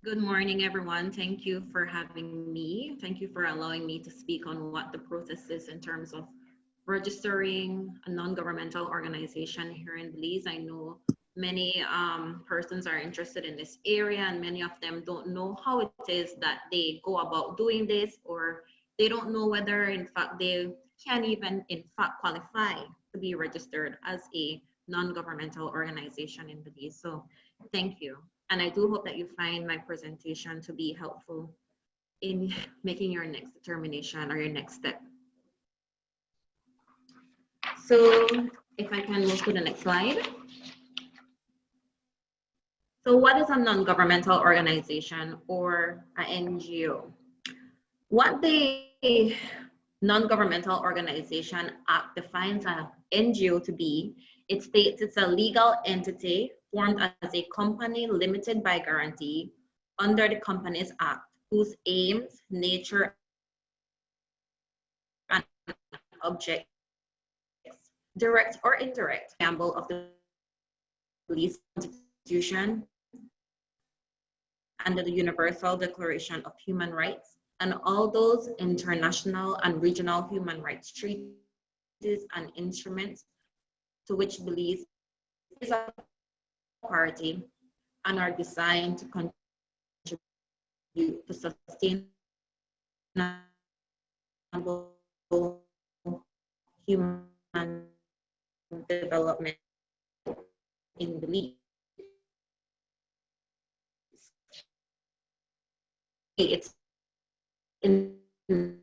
Good morning, everyone. Thank you for having me. Thank you for allowing me to speak on what the process is in terms of registering a non-governmental organization here in Belize. I know many persons are interested in this area, and many of them don't know how it is that they go about doing this, or they don't know whether in fact they can even in fact qualify to be registered as a non-governmental organization in Belize. So thank you. And I do hope that you find my presentation to be helpful in making your next determination or your next step. So if I can move to the next slide. So what is a non-governmental organization or an NGO? What the Non-Governmental Organization Act defines an NGO to be, it states it's a legal entity formed as a company limited by guarantee under the Companies Act, whose aims, nature, and objectives, direct or indirect, preamble of the Belize Constitution and the Universal Declaration of Human Rights, and all those international and regional human rights treaties and instruments to which Belize is a party and are designed to contribute to sustainable human development in Belize. It's independent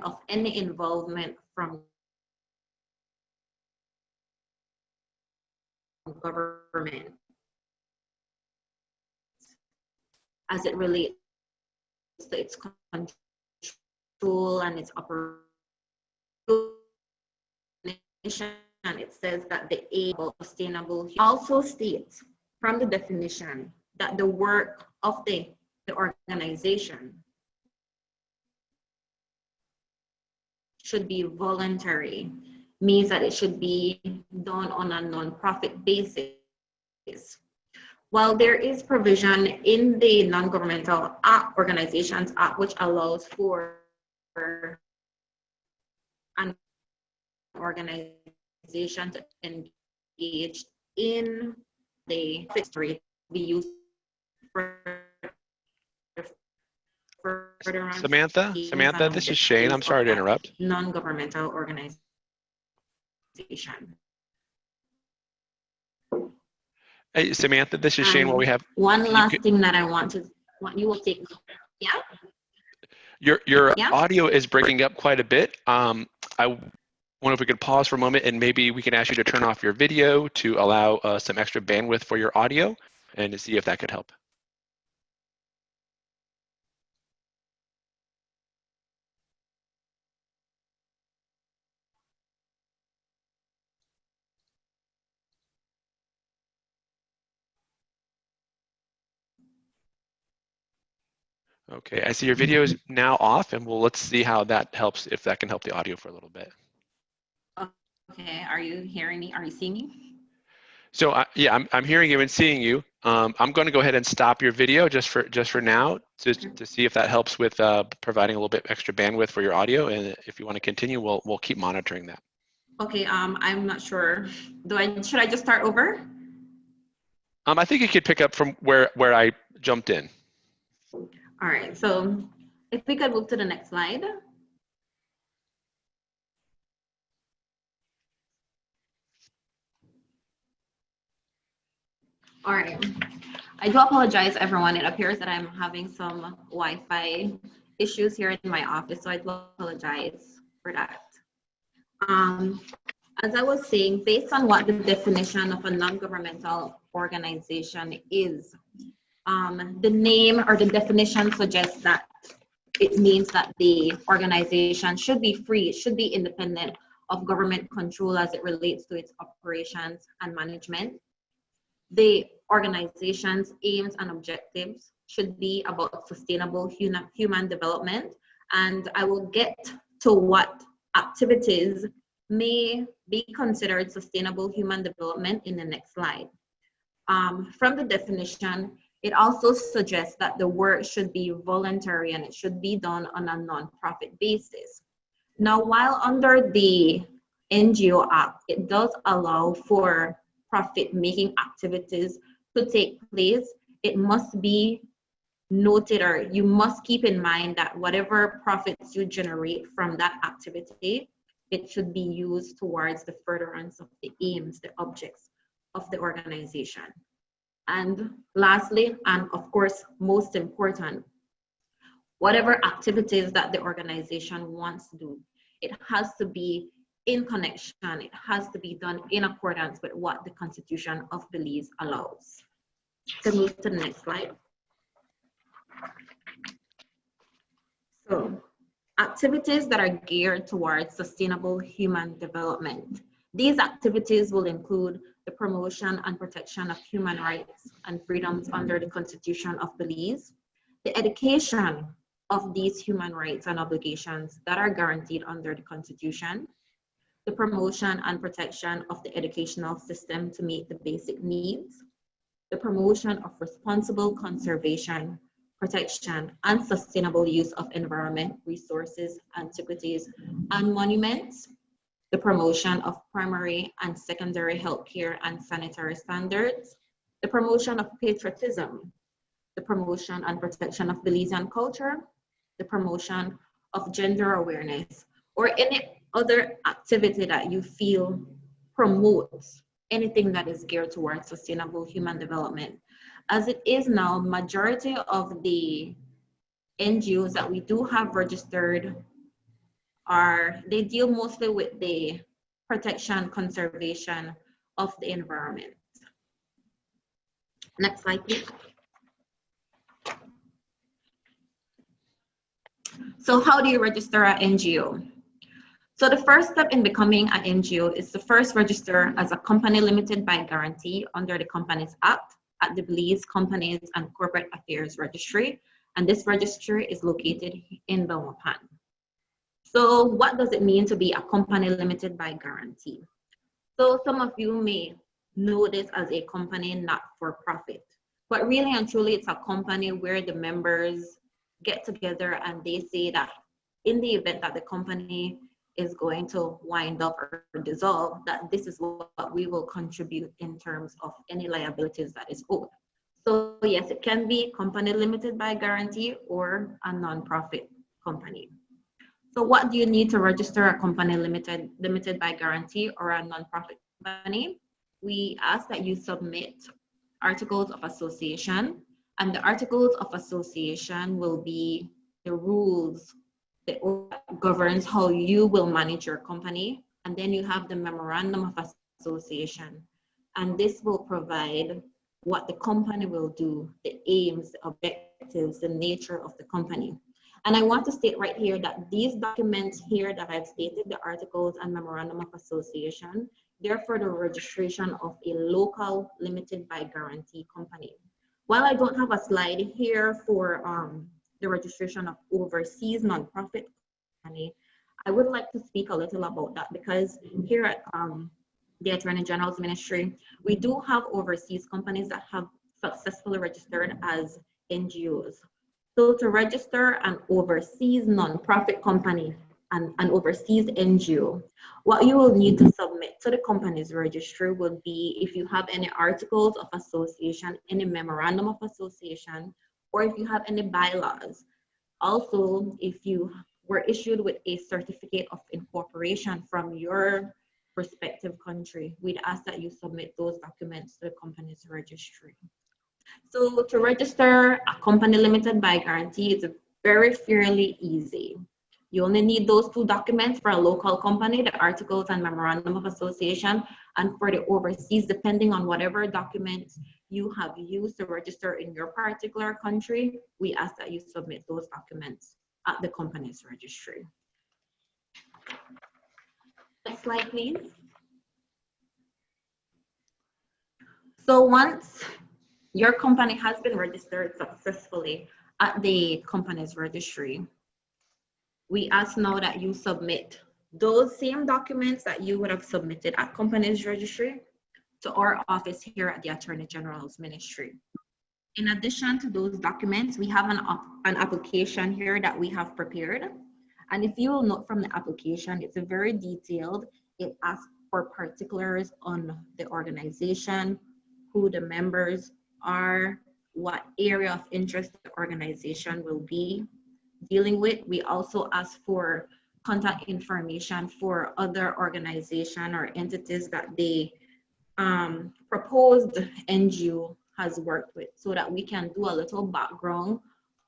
of any involvement from government as it relates to its control and its operation. It says that the aim of sustainable also states from the definition that the work of the organization should be voluntary, means that it should be done on a non-profit basis. While there is provision in the Non-Governmental Organizations Act which allows for an organization to engage in the history be used for Samantha, this is Shane. I'm sorry to interrupt. Non-governmental organization. Hey, Samantha, this is Shane. What we have. One last thing that I want you will take. Yeah. Your audio is breaking up quite a bit. I wonder if we could pause for a moment and maybe we can ask you to turn off your video to allow some extra bandwidth for your audio and to see if that could help. Okay, I see your video is now off, and let's see how that helps, if that can help the audio for a little bit. Okay, are you hearing me? Are you seeing me? So yeah, I'm hearing you and seeing you. I'm going to go ahead and stop your video just for now to see if that helps with providing a little bit extra bandwidth for your audio. And if you want to continue, we'll keep monitoring that. Okay, I'm not sure. Should I just start over? I think you could pick up from where I jumped in. All right, so if we could move to the next slide. All right, I do apologize, everyone. It appears that I'm having some Wi-Fi issues here in my office, so I do apologize for that. As I was saying, based on what the definition of a non-governmental organization is, the name or the definition suggests that it means that the organization should be free, it should be independent of government control as it relates to its operations and management. The organization's aims and objectives should be about sustainable human development, and I will get to what activities may be considered sustainable human development in the next slide. From the definition, It also suggests that the work should be voluntary and it should be done on a non-profit basis. Now, while under the NGO Act, it does allow for profit-making activities to take place, it must be noted, or you must keep in mind that whatever profits you generate from that activity, it should be used towards the furtherance of the aims, the objects of the organization. And lastly, and of course, most important, whatever activities that the organization wants to do, it has to be in connection, it has to be done in accordance with what the Constitution of Belize allows. So move to the next slide. So, activities that are geared towards sustainable human development. These activities will include the promotion and protection of human rights and freedoms under the Constitution of Belize, the education of these human rights and obligations that are guaranteed under the Constitution, the promotion and protection of the educational system to meet the basic needs, the promotion of responsible conservation, protection, and sustainable use of environment, resources, antiquities, and monuments, the promotion of primary and secondary healthcare and sanitary standards, the promotion of patriotism, the promotion and protection of Belizean culture, the promotion of gender awareness, or any other activity that you feel promotes anything that is geared towards sustainable human development. As it is now, majority of the NGOs that we do have registered they deal mostly with the protection, conservation of the environment. Next slide, please. So how do you register an NGO? So the first step in becoming an NGO is to first register as a company limited by guarantee under the Companies Act at the Belize Companies and Corporate Affairs Registry, and this registry is located in Belmopan. So what does it mean to be a company limited by guarantee? So some of you may know this as a company not for profit, but really and truly it's a company where the members get together and they say that in the event that the company is going to wind up or dissolve, that this is what we will contribute in terms of any liabilities that is owed. So yes, it can be company limited by guarantee or a non-profit company. So what do you need to register a company limited by guarantee or a non-profit company? We ask that you submit articles of association, and the articles of association will be the rules that governs how you will manage your company. And then you have the memorandum of association, and this will provide what the company will do, the aims, the objectives, the nature of the company. And I want to state right here that these documents here that I've stated, the articles and memorandum of association, they're for the registration of a local limited by guarantee company. While I don't have a slide here for the registration of overseas nonprofit company, I would like to speak a little about that, because here at the Attorney General's Ministry, we do have overseas companies that have successfully registered as NGOs. So to register an overseas nonprofit company and an overseas NGO, what you will need to submit to the company's registry would be if you have any articles of association, any memorandum of association, or if you have any bylaws. Also, if you were issued with a certificate of incorporation from your respective country, we'd ask that you submit those documents to the company's registry. So to register a company limited by guarantee is very fairly easy. You only need those two documents for a local company, the articles and memorandum of association, and for the overseas, depending on whatever documents you have used to register in your particular country, we ask that you submit those documents at the company's registry. Next slide, please. So once your company has been registered successfully at the company's registry, we ask now that you submit those same documents that you would have submitted at company's registry to our office here at the Attorney General's Ministry. In addition to those documents, we have an application here that we have prepared. And if you will note from the application, it's a very detailed. It asks for particulars on the organization, who the members are, what area of interest the organization will be dealing with. We also ask for contact information for other organization or entities that the proposed NGO has worked with, so that we can do a little background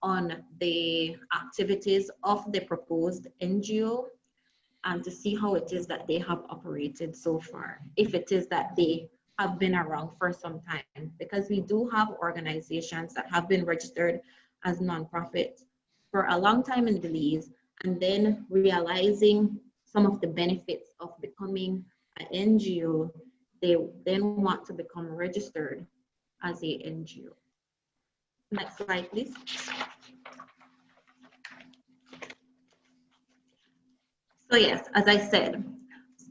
on the activities of the proposed NGO and to see how it is that they have operated so far, if it is that they have been around for some time, because we do have organizations that have been registered as nonprofit for a long time in Belize, and then realizing some of the benefits of becoming an NGO, they then want to become registered as a NGO. Next slide, please. So yes, as I said,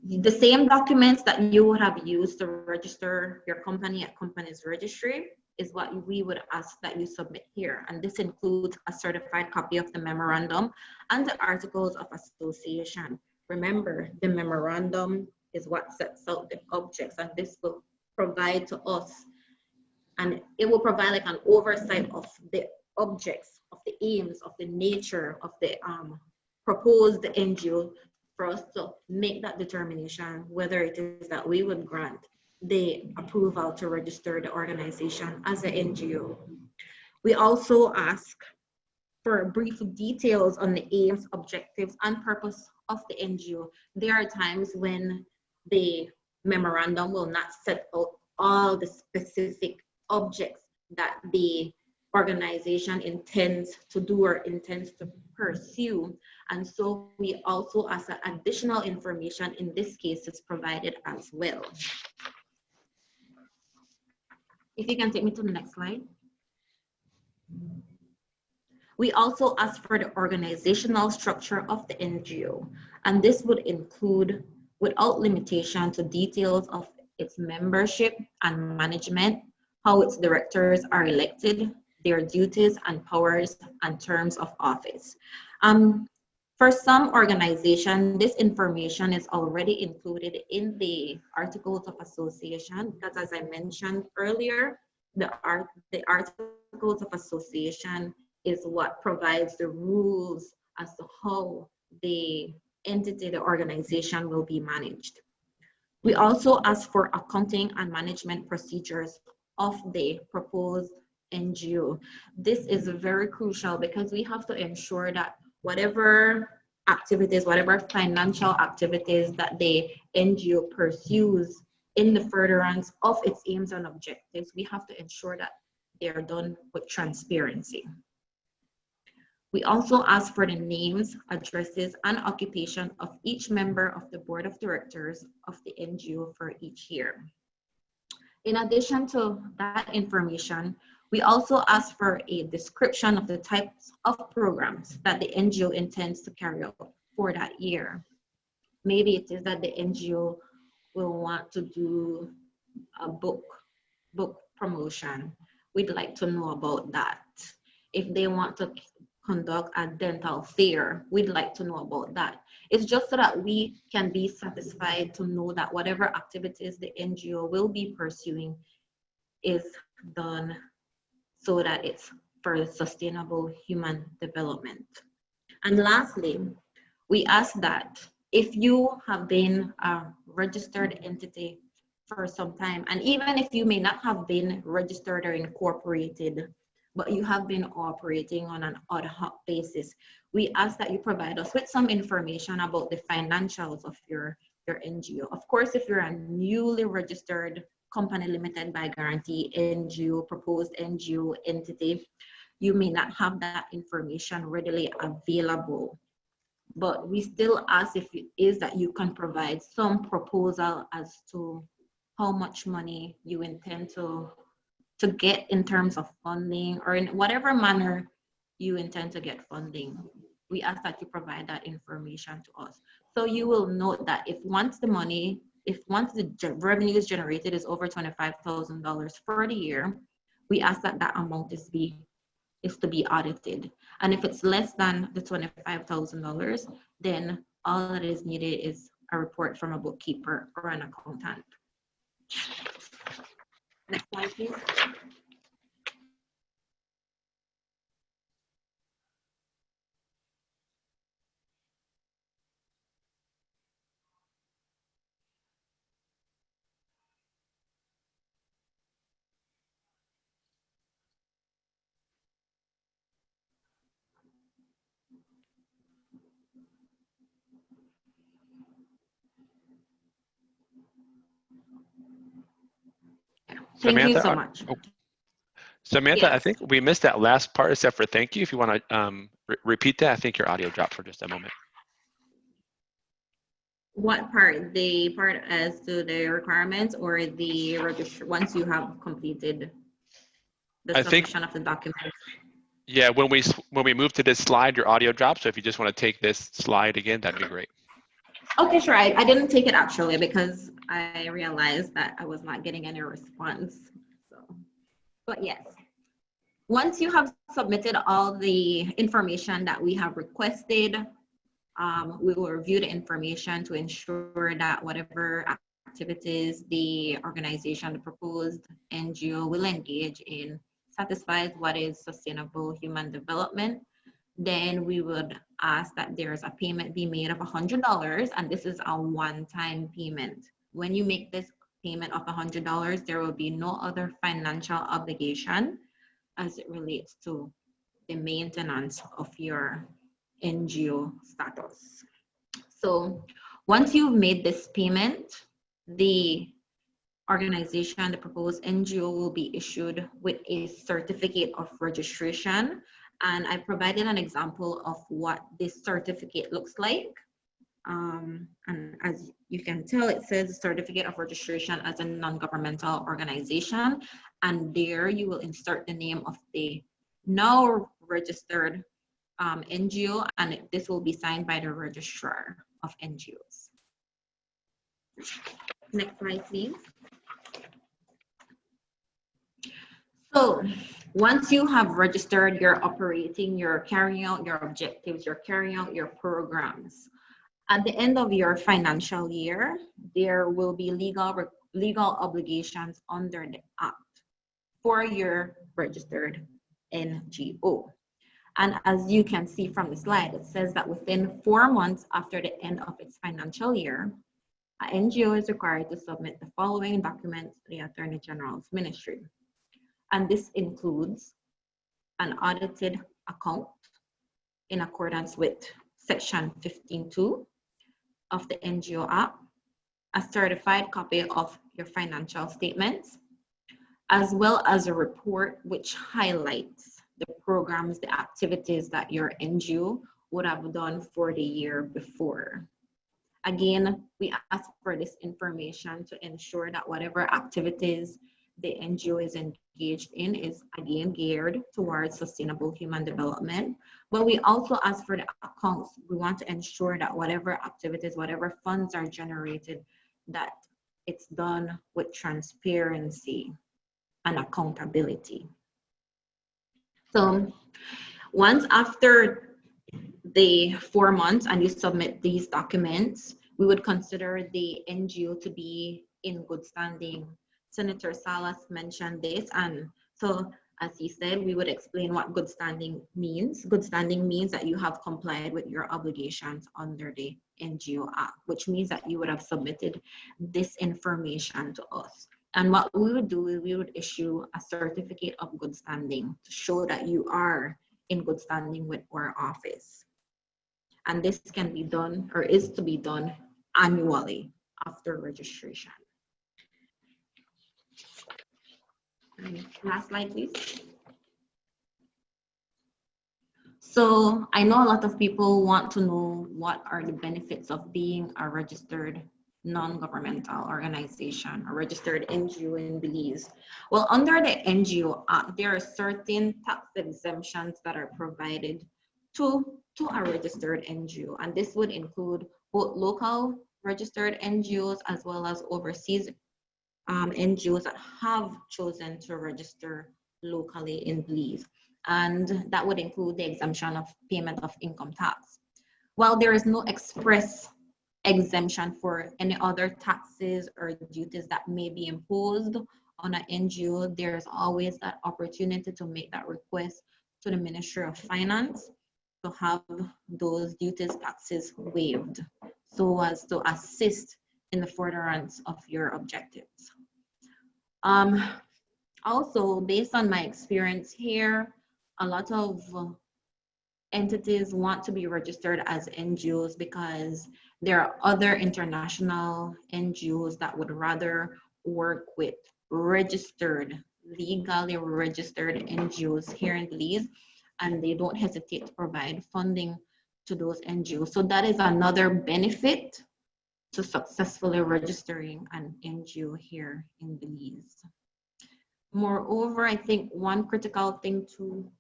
the same documents that you would have used to register your company at Companies Registry is what we would ask that you submit here. And this includes a certified copy of the memorandum and the articles of association. Remember, the memorandum is what sets out the objects, and this will provide to us, and it will provide like an oversight of the objects, of the aims, of the nature of the proposed NGO, for us to make that determination whether it is that we would grant the approval to register the organization as an NGO. We also ask for brief details on the aims, objectives, and purpose of the NGO. There are times when the memorandum will not set out all the specific objects that the organization intends to do or intends to pursue. And so we also ask that additional information in this case is provided as well. If you can take me to the next slide. We also ask for the organizational structure of the NGO, and this would include, without limitation, to details of its membership and management, how its directors are elected, their duties and powers and terms of office. For some organizations, this information is already included in the Articles of Association, because as I mentioned earlier, the Articles of Association is what provides the rules as to how the entity, the organization, will be managed. We also ask for accounting and management procedures of the proposed NGO. This is very crucial because we have to ensure that whatever activities, whatever financial activities that the NGO pursues in the furtherance of its aims and objectives, we have to ensure that they are done with transparency. We also ask for the names, addresses, and occupation of each member of the board of directors of the NGO for each year. In addition to that information, we also ask for a description of the types of programs that the NGO intends to carry out for that year. Maybe it is that the NGO will want to do a book promotion. We'd like to know about that. If they want to conduct a dental fair, we'd like to know about that. It's just so that we can be satisfied to know that whatever activities the NGO will be pursuing is done so that it's for sustainable human development. And lastly, we ask that if you have been a registered entity for some time, and even if you may not have been registered or incorporated, but you have been operating on an ad hoc basis, we ask that you provide us with some information about the financials of your NGO. Of course, if you're a newly registered company limited by guarantee NGO, proposed NGO entity, you may not have that information readily available. But we still ask if it is that you can provide some proposal as to how much money you intend to get in terms of funding, or in whatever manner you intend to get funding. We ask that you provide that information to us. So you will note that if once the revenue is generated is over $25,000 for the year, we ask that that amount is to be audited. And if it's less than the $25,000, then all that is needed is a report from a bookkeeper or an accountant. Next slide, please. Thank you so much. Samantha, yes. I think we missed that last part except for thank you. If you want to repeat that, I think your audio dropped for just a moment. What part? The part as to the requirements or the register once you have completed the submission of the documents? Yeah, when we move to this slide, your audio drops. So if you just want to take this slide again, that'd be great. Okay, sure. I didn't take it actually because I realized that I was not getting any response. So, but yes, once you have submitted all the information that we have requested, we will review the information to ensure that whatever activities the organization, the proposed NGO will engage in satisfies what is sustainable human development. Then we would ask that there's a payment be made of $100, and this is a one-time payment. When you make this payment of $100, there will be no other financial obligation as it relates to the maintenance of your NGO status. So once you've made this payment, the organization, the proposed NGO, will be issued with a certificate of registration. And I provided an example of what this certificate looks like. And as you can tell, it says certificate of registration as a non-governmental organization. And there you will insert the name of the now registered NGO, and this will be signed by the registrar of NGOs. Next slide, please. So once you have registered, you're operating, you're carrying out your objectives, you're carrying out your programs. At the end of your financial year, there will be legal obligations under the Act for your registered NGO. And as you can see from the slide, it says that within 4 months after the end of its financial year, an NGO is required to submit the following documents to the Attorney General's Ministry. And this includes an audited account in accordance with Section 15.2 of the NGO Act, a certified copy of your financial statements, as well as a report which highlights the programs, the activities that your NGO would have done for the year before. Again, we ask for this information to ensure that whatever activities the NGO is engaged in is again geared towards sustainable human development. But we also ask for the accounts. We want to ensure that whatever activities, whatever funds are generated, that it's done with transparency and accountability. So once after the 4 months and you submit these documents, we would consider the NGO to be in good standing. Senator Salas mentioned this, and so as he said, we would explain what good standing means. Good standing means that you have complied with your obligations under the NGO Act, which means that you would have submitted this information to us. And what we would do is we would issue a certificate of good standing to show that you are in good standing with our office. And this can be done or is to be done annually after registration. Last slide, please. So I know a lot of people want to know what are the benefits of being a registered non-governmental organization, a registered NGO in Belize. Well, under the NGO Act, there are certain tax exemptions that are provided to a registered NGO, and this would include both local registered NGOs as well as overseas NGOs that have chosen to register locally in Belize. And that would include the exemption of payment of income tax. While there is no express exemption for any other taxes or duties that may be imposed on an NGO, there's always that opportunity to make that request to the Ministry of Finance to have those duties, taxes waived, so as to assist in the furtherance of your objectives. Also, based on my experience here, a lot of entities want to be registered as NGOs because there are other international NGOs that would rather work with legally registered NGOs here in Belize, and they don't hesitate to provide funding to those NGOs. So that is another benefit to successfully registering an NGO here in Belize. Moreover, I think one critical benefit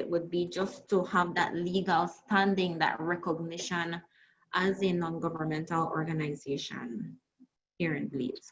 would be just to have that legal standing, that recognition as a non-governmental organization here in Belize.